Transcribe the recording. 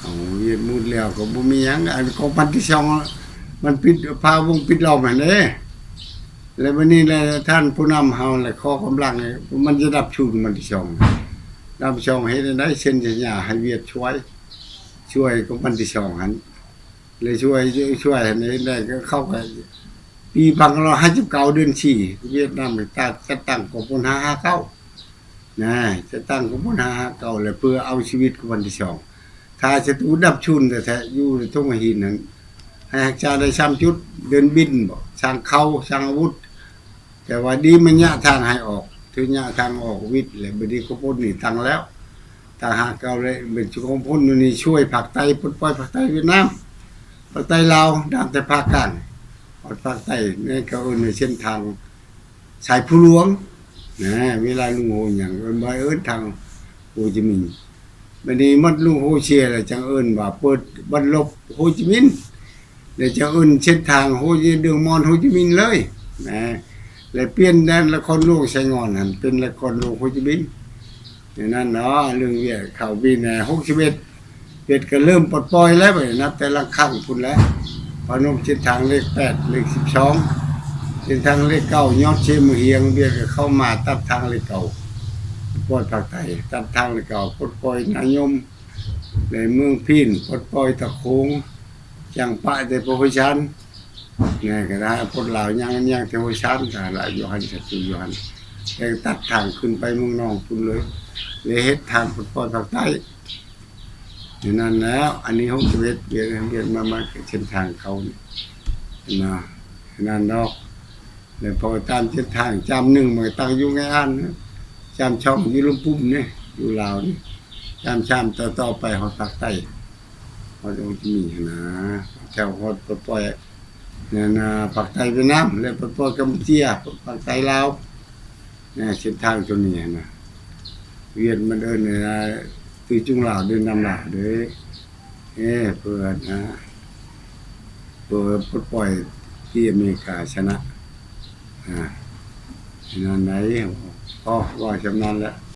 เอาเวียดมุดแล้วก็บ่มีหยังอันของพันที่สองมันปิดพาวงปิดล้อมหั่นเด้แล้ววันนี้แหละท่านผู้นำเฮาแหละขอกำลังให้มันจะดับชุนมันที่สองดับช่องเฮ็ดได้เซ็นสัญญาให้เวียดช่วยของพันที่สองหั่นเลยช่วยให้ได้ก็เข้าไปปี2559เดือน4เวียดนามจะตั้งกองพล559นะจะตั้งกองพล559แล้วเพื่อเอาชีวิตของพันที่สองถ้าศัตรูดับชุนแท้ๆอยู่ในทุ่งหินนั้นให้ฮักษาได้3จุดเดินบินบ่สร้างเขาสร้างอาวุธแต่ว่าดีมันยะทางให้ออกถึงยะทางออกวิทย์แล้วบ่ดีก็พ้นนี่ตั้งแล้วถ้าหากเอาเลยเป็นชุมพลนี่ช่วยภาคใต้ปลดปล่อยภาคใต้เวียดนามภาคใต้ลาวด้านแต่ภาคกลางภาคใต้นี่ก็ในเส้นทางสายผู้หลวงนะเวลาลุงโหหยังมันบ่ทางโฮจิมินห์บัดนี้มัดลุงโฮเชียแล้วจังว่าเปิดบัดลบโฮจิมินห์แล้วจังเส้นทางโฮจิเดืองมอนโฮจิมินห์เลยนะแล้วเปลี่ยนแดนละครโลกไสงอนหั่นเป็นละครโลกโฮจิมินห์อย่างนั้นเนาะเรื่องเวียดเข้าปี61เวียดก็เริ่มปลดปล่อยแล้วบัดนับแต่ละครั้งพุ่นแล้วพนมเส้นทางเลข8เลข12เส้นทางเลข9ยอดเชมเฮียงเวียดก็เข้ามาตัดทางเลข9ปลดภาคใต้ตัดทางเลข9ปลดปล่อยนายมในเมืองพิณปลดปล่อยตะโขงจังปะแต่โพธิชันเนี่ยก็ได้ปลดลาวยังแต่โพธิชันก็หลายอยู่หั่นสัตว์อยู่หั่นแล้วตัดทางขึ้นไปเมืองนองพุ่นเลยเฮ็ดทางปลดปล่อยภาคใต้อย่างนั้นแล้วอันนี้ของชีวิตเรียนมาเส้นทางเขานะนั่นเนาะแล้วพอตามเส้นทางจำหนึ่งมันตั้งอยู่ไงอันจำช่องอยู่ลำปุ่มนี่อยู่ลาวนี่จำชามต่อไปฮอดภาคใต้ฮอดองค์มีนะแถวฮอดปลดปล่อยเนี่ยนะภาคใต้เวียดนามแล้วปลดปล่อยกัมพูชาภาคใต้ลาวเนี่ยเส้นทางตัวนี้นะเวียนมันนะคือจุงลาวเดินนำลาวเด้เพื่อนะเพื่อปลดปล่อยที่อเมริกาชนะนั่นไหนก็ว่าจำนั้นแล้ว